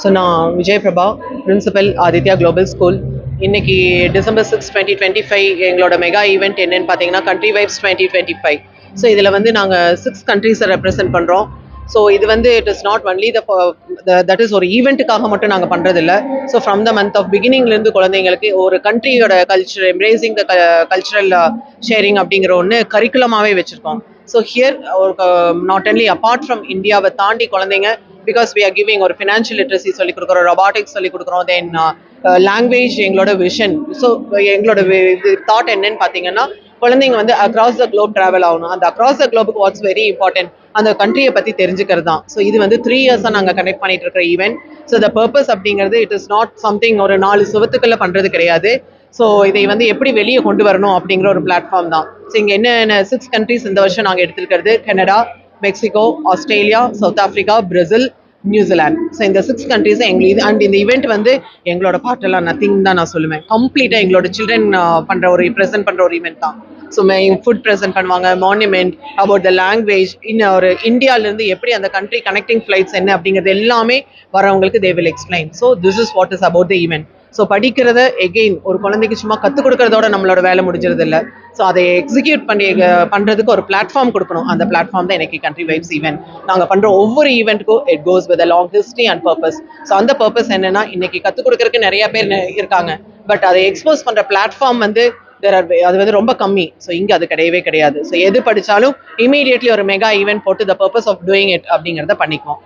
So நான் Vijay Prabha, principal Aditya global school. இன்னைக்கு December 6, 2025 எங்களோட மெகா ஈவெண்ட் என்னன்னு பார்த்தீங்கன்னா கண்ட்ரி வைப்ஸ் 2025. ஸோ இதில் வந்து நாங்கள் 6 கண்ட்ரீஸை ரெப்ரசென்ட் பண்ணுறோம். ஸோ இது வந்து it is not only that is ஒரு ஈவெண்ட்டுக்காக மட்டும் நாங்கள் பண்ணுறதில்ல. So from the month of பிகினிங்லேருந்து குழந்தைங்களுக்கு ஒரு கண்ட்ரியோட culture embracing the cultural sharing அப்படிங்கிற ஒன்று கரிக்குலமாகவே வச்சுருக்கோம். So here not only apart from இந்தியாவை தாண்டி குழந்தைங்க பிகாஸ் வி ஆர் கிவிங் ஒரு ஃபினான்ஷியல் லிட்ரஸி சொல்லிக் கொடுக்குறோம், ரொபாட்டிக்ஸ் சொல்லிக் கொடுக்குறோம், தென் லாங்குவேஜ் எங்களோட விஷன். ஸோ எங்களோட இது தாட் என்னன்னு பார்த்தீங்கன்னா குழந்தைங்க வந்து அக்ராஸ் த குளோப் ட்ராவல் ஆகணும். அந்த அக்ராஸ் த குளோபுக்கு வாட்ஸ் வெரி இம்பார்ட்டன்ட் அந்த கண்ட்ரியை பற்றி தெரிஞ்சுக்கிறது தான். ஸோ இது வந்து 3 இயர்ஸாக நாங்கள் கனெக்ட் பண்ணிட்டு இருக்கிற ஈவெண்ட். ஸோ த பர்பஸ் அப்படிங்கிறது இட் இஸ் நாட் சம்திங் ஒரு 4 சுவத்துக்குள்ள பண்ணுறது கிடையாது. ஸோ இதை வந்து எப்படி வெளியே கொண்டு வரணும் அப்படிங்கிற ஒரு பிளாட்ஃபார்ம் தான். ஸோ இங்கே என்னென்ன 6 கண்ட்ரிஸ் இந்த வருஷம் நாங்கள் எடுத்துருக்கிறது Canada, Mexico, Australia, South Africa, Brazil, New Zealand. So இந்த 6 கண்ட்ரீஸை எங்களுக்கு அண்ட் இந்த ஈவெண்ட் வந்து எங்களோட பாட்டெல்லாம் நத்திங் தான் நான் சொல்லுவேன். கம்ப்ளீட்டாக எங்களோட சில்ட்ரன் பண்ணுற ஒரு ப்ரெசென்ட் பண்ணுற ஒரு ஈவெண்ட் தான். ஸோ ஃபுட் ப்ரெசென்ட் பண்ணுவாங்க, மானுமெண்ட், அபவுட் த லாங்குவேஜ், இன்னும் ஒரு இந்தியாவிலேருந்து எப்படி அந்த கண்ட்ரி கனெக்டிங் ஃப்ளைட்ஸ் என்ன அப்படிங்கிறது எல்லாமே வரவங்களுக்கு they will explain. So this is what is about the event. So படிக்கிறத எகெயின் ஒரு குழந்தைக்கு சும்மா கற்றுக் கொடுக்கறதோட நம்மளோட வேலை முடிஞ்சிருது இல்லை. ஸோ அதை எக்ஸிக்யூட் பண்ணுறதுக்கு ஒரு பிளாட்ஃபார்ம் கொடுக்கணும். அந்த பிளாட்ஃபார்ம் தான் எனக்கு கண்ட்ரி வைப்ஸ் ஈவெண்ட். நாங்கள் பண்ணுற ஒவ்வொரு ஈவெண்ட்டுக்கும் it goes with a long history and purpose. So அந்த பர்பஸ் என்னன்னா இன்னைக்கு கற்றுக் கொடுக்கறதுக்கு நிறைய பேர் இருக்காங்க, பட் அதை எக்ஸ்போஸ் பண்ணுற பிளாட்ஃபார்ம் வந்து அது வந்து ரொம்ப கம்மி. ஸோ இங்கே அது கிடையவே கிடையாது. ஸோ எது படித்தாலும் இமீடியட்லி ஒரு மெகா ஈவெண்ட் போட்டு the purpose of doing it அப்படிங்கிறத பண்ணிக்குவோம்.